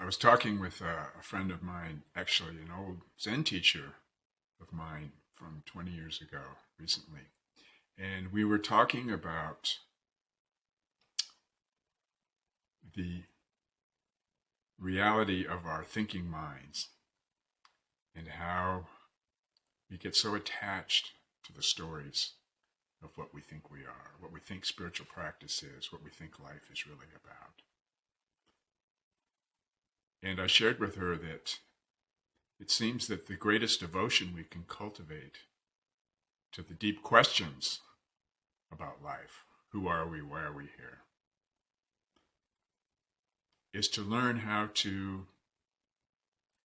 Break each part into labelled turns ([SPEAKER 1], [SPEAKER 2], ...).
[SPEAKER 1] was talking with a friend of mine, actually an old Zen teacher of mine from 20 years ago recently. And we were talking about the reality of our thinking minds and how we get so attached to the stories of what we think we are, what we think spiritual practice is, what we think life is really about. And I shared with her that it seems that the greatest devotion we can cultivate to the deep questions about life, who are we, why are we here, is to learn how to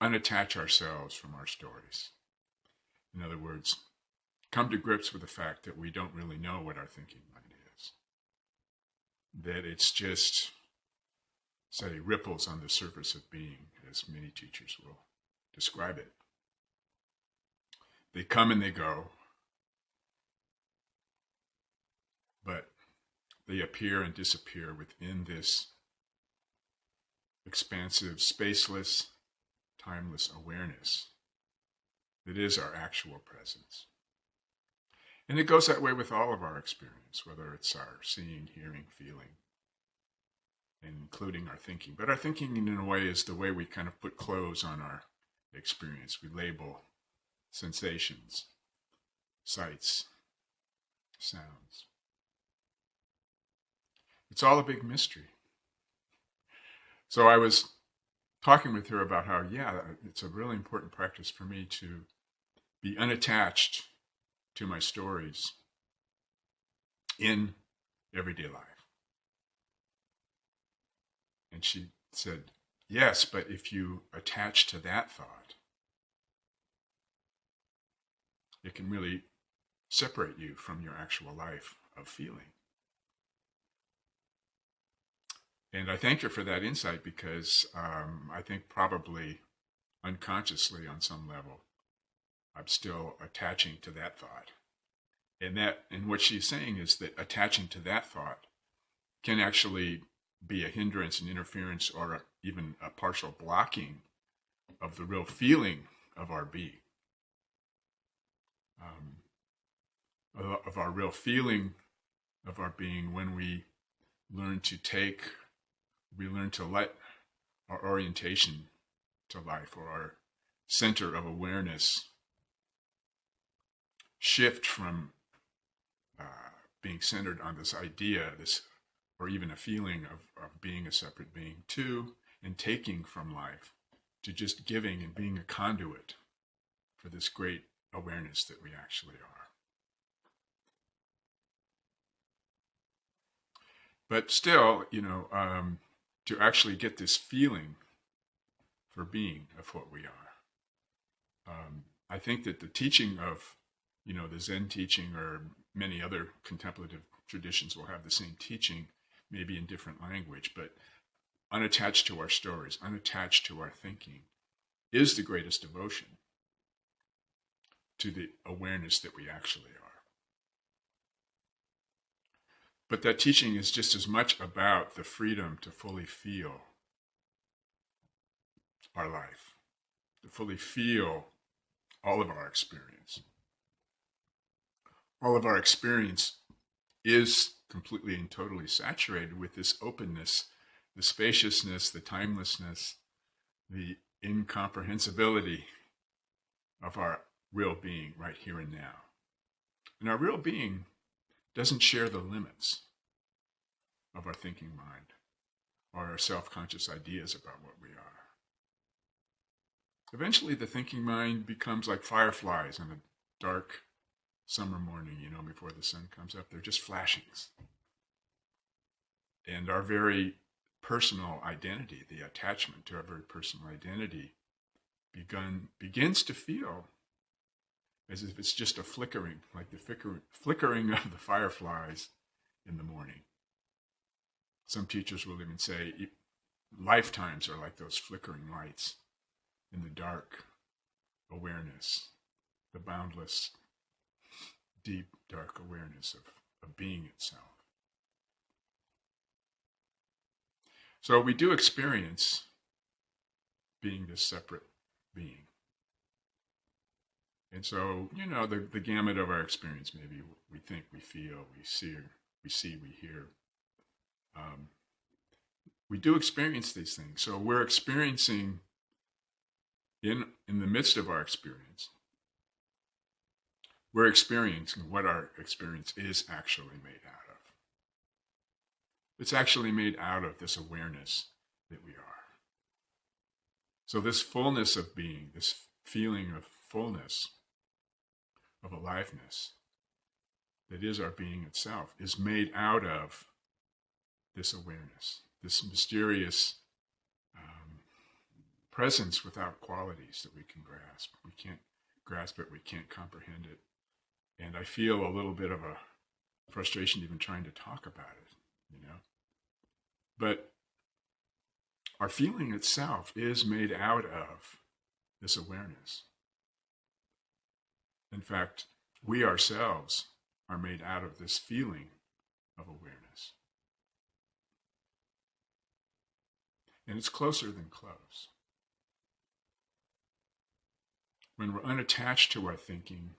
[SPEAKER 1] unattach ourselves from our stories. In other words, come to grips with the fact that we don't really know what our thinking mind is. That it's just, say, ripples on the surface of being, as many teachers will describe it. They come and they go, but they appear and disappear within this expansive, spaceless, timeless awareness that is our actual presence. And it goes that way with all of our experience, whether it's our seeing, hearing, feeling, including our thinking. But our thinking, in a way, is the way we kind of put clothes on our experience. We label sensations, sights, sounds. It's all a big mystery. So I was talking with her about how, it's a really important practice for me to be unattached to my stories in everyday life. And she said, yes, but if you attach to that thought, it can really separate you from your actual life of feeling. And I thanked her for that insight because I think probably unconsciously on some level, I'm still attaching to that thought. And what she's saying is that attaching to that thought can actually be a hindrance, an interference, or even a partial blocking of the real feeling of our being. Of our real feeling of our being when we learn to let our orientation to life, or our center of awareness, shift from being centered on this idea, or even a feeling of being a separate being, to and taking from life, to just giving and being a conduit for this great awareness that we actually are. But still, to actually get this feeling for being of what we are, I think that the teaching of, the Zen teaching, or many other contemplative traditions will have the same teaching, maybe in different language, but unattached to our stories, unattached to our thinking, is the greatest devotion to the awareness that we actually are. But that teaching is just as much about the freedom to fully feel our life, to fully feel all of our experience. All of our experience is completely and totally saturated with this openness, the spaciousness, the timelessness, the incomprehensibility of our real being right here and now. And our real being doesn't share the limits of our thinking mind or our self-conscious ideas about what we are. Eventually, the thinking mind becomes like fireflies on a dark summer morning, before the sun comes up. They're just flashings. And our very personal identity, the attachment to our very personal identity, begins to feel as if it's just a flickering, like the flickering of the fireflies in the morning. Some teachers will even say lifetimes are like those flickering lights in the dark awareness, the boundless, deep, dark awareness of being itself. So we do experience being this separate being. And so, the gamut of our experience, maybe we think, we feel, we see, we hear. We do experience these things. So we're experiencing in the midst of our experience, we're experiencing what our experience is actually made out of. It's actually made out of this awareness that we are. So this fullness of being, this feeling of fullness, of aliveness, that is our being itself, is made out of this awareness, this mysterious presence without qualities that we can grasp. We can't grasp it, we can't comprehend it. And I feel a little bit of a frustration even trying to talk about it, But our feeling itself is made out of this awareness. In fact, we ourselves are made out of this feeling of awareness. And it's closer than close. When we're unattached to our thinking,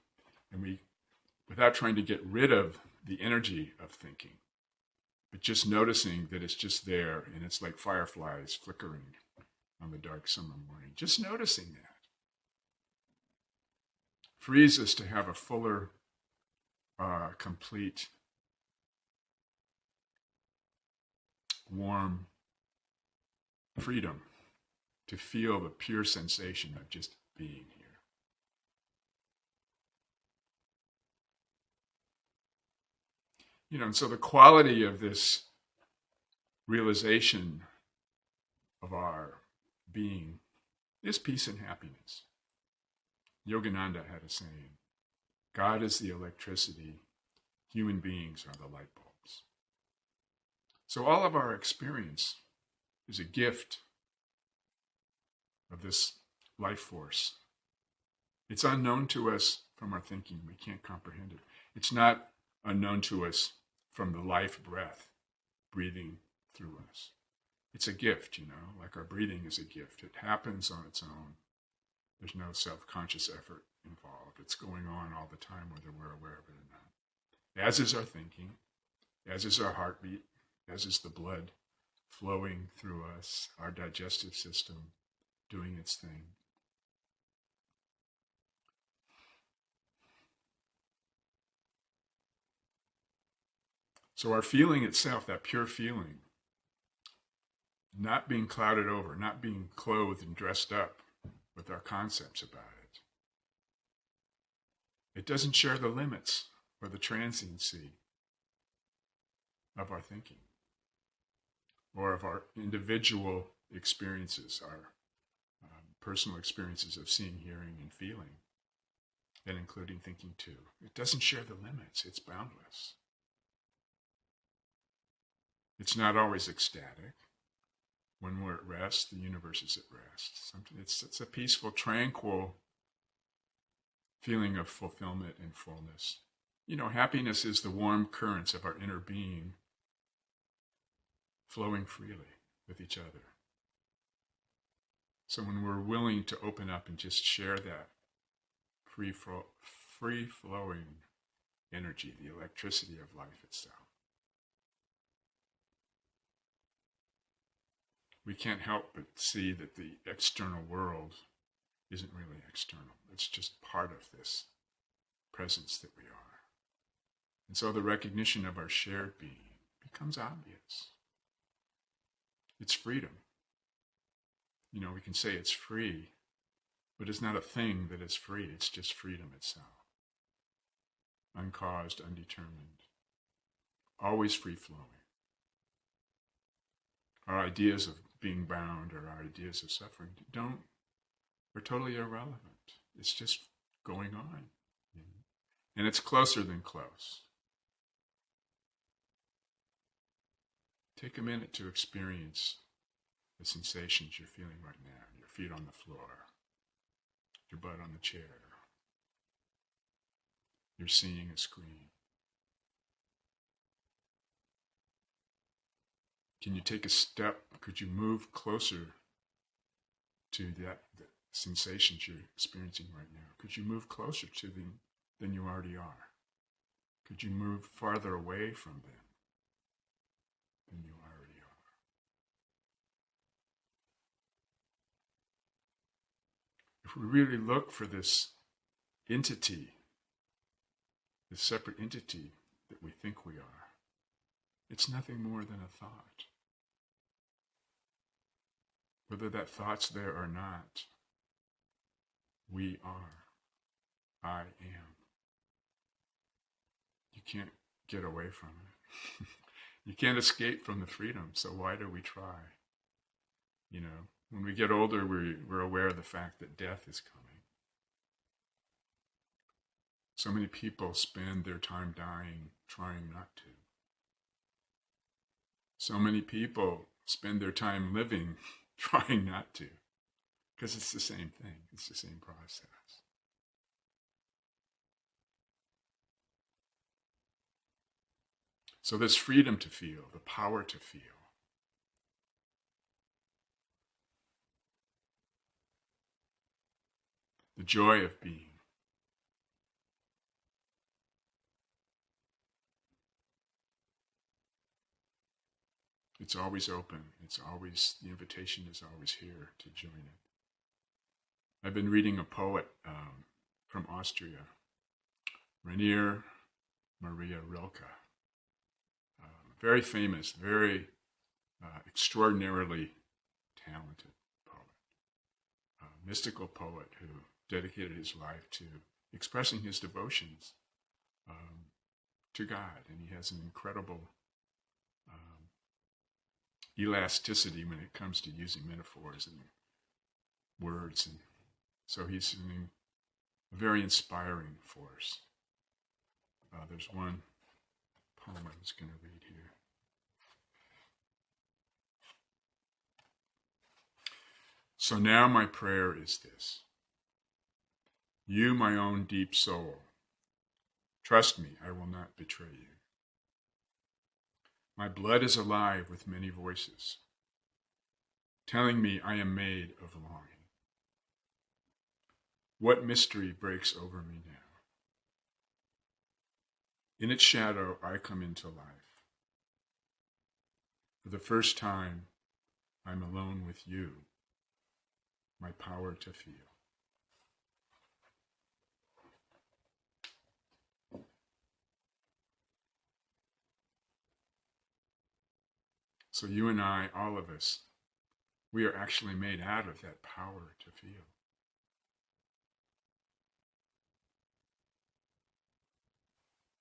[SPEAKER 1] and we, without trying to get rid of the energy of thinking, but just noticing that it's just there, and it's like fireflies flickering on the dark summer morning, just noticing that frees us to have a fuller, complete, warm freedom to feel the pure sensation of just being here. And so the quality of this realization of our being is peace and happiness. Yogananda had a saying, God is the electricity, human beings are the light bulbs. So all of our experience is a gift of this life force. It's unknown to us from our thinking. We can't comprehend it. It's not unknown to us from the life breath breathing through us. It's a gift, like our breathing is a gift. It happens on its own. There's no self-conscious effort involved. It's going on all the time, whether we're aware of it or not. As is our thinking, as is our heartbeat, as is the blood flowing through us, our digestive system doing its thing. So our feeling itself, that pure feeling, not being clouded over, not being clothed and dressed up with our concepts about it. It doesn't share the limits or the transiency of our thinking or of our individual experiences, our personal experiences of seeing, hearing, and feeling, and including thinking too. It doesn't share the limits. It's boundless. It's not always ecstatic. When we're at rest, the universe is at rest. It's a peaceful, tranquil feeling of fulfillment and fullness. Happiness is the warm currents of our inner being flowing freely with each other. So when we're willing to open up and just share that free-flowing energy, the electricity of life itself, we can't help but see that the external world isn't really external. It's just part of this presence that we are. And so the recognition of our shared being becomes obvious. It's freedom. We can say it's free, but it's not a thing that is free. It's just freedom itself. Uncaused, undetermined, always free-flowing. Our ideas of being bound or our ideas of suffering are totally irrelevant. It's just going on. And it's closer than close. Take a minute to experience the sensations you're feeling right now. Your feet on the floor, your butt on the chair. You're seeing a screen. Can you take a step? Could you move closer to the sensations you're experiencing right now? Could you move closer to them than you already are? Could you move farther away from them than you already are? If we really look for this entity, this separate entity that we think we are, it's nothing more than a thought. Whether that thought's there or not, we are. I am. You can't get away from it. You can't escape from the freedom, so why do we try? You know, when we get older, we're aware of the fact that death is coming. So many people spend their time dying trying not to. So many people spend their time living trying not to, because it's the same thing. It's the same process. So this freedom to feel, the power to feel, the joy of being, it's always open. It's always, the invitation is always here to join it. I've been reading a poet from Austria, Rainer Maria Rilke. Very famous, very extraordinarily talented poet. Mystical poet who dedicated his life to expressing his devotions to God. And he has an incredible elasticity when it comes to using metaphors and words. And so he's a very inspiring force. There's one poem I was going to read here. So now my prayer is this. You, my own deep soul, trust me, I will not betray you. My blood is alive with many voices, telling me I am made of longing. What mystery breaks over me now? In its shadow, I come into life. For the first time, I'm alone with you, my power to feel. So you and I, all of us, we are actually made out of that power to feel.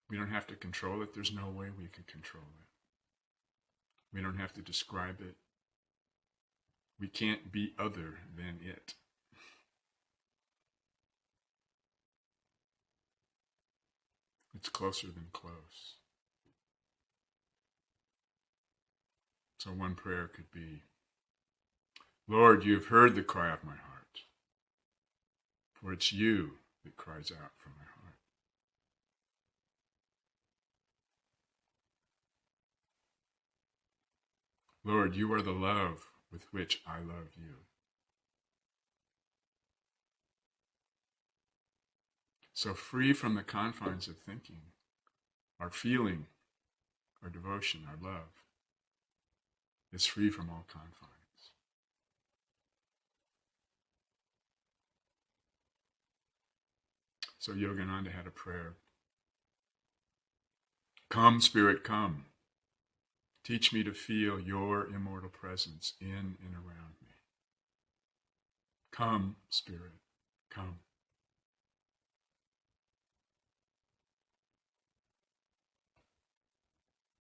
[SPEAKER 1] We don't have to control it. There's no way we can control it. We don't have to describe it. We can't be other than it. It's closer than close. So one prayer could be, Lord, you've heard the cry of my heart, for it's you that cries out from my heart. Lord, you are the love with which I love you. So free from the confines of thinking, our feeling, our devotion, our love is free from all confines. So Yogananda had a prayer. Come, Spirit, come. Teach me to feel your immortal presence in and around me. Come, Spirit, come.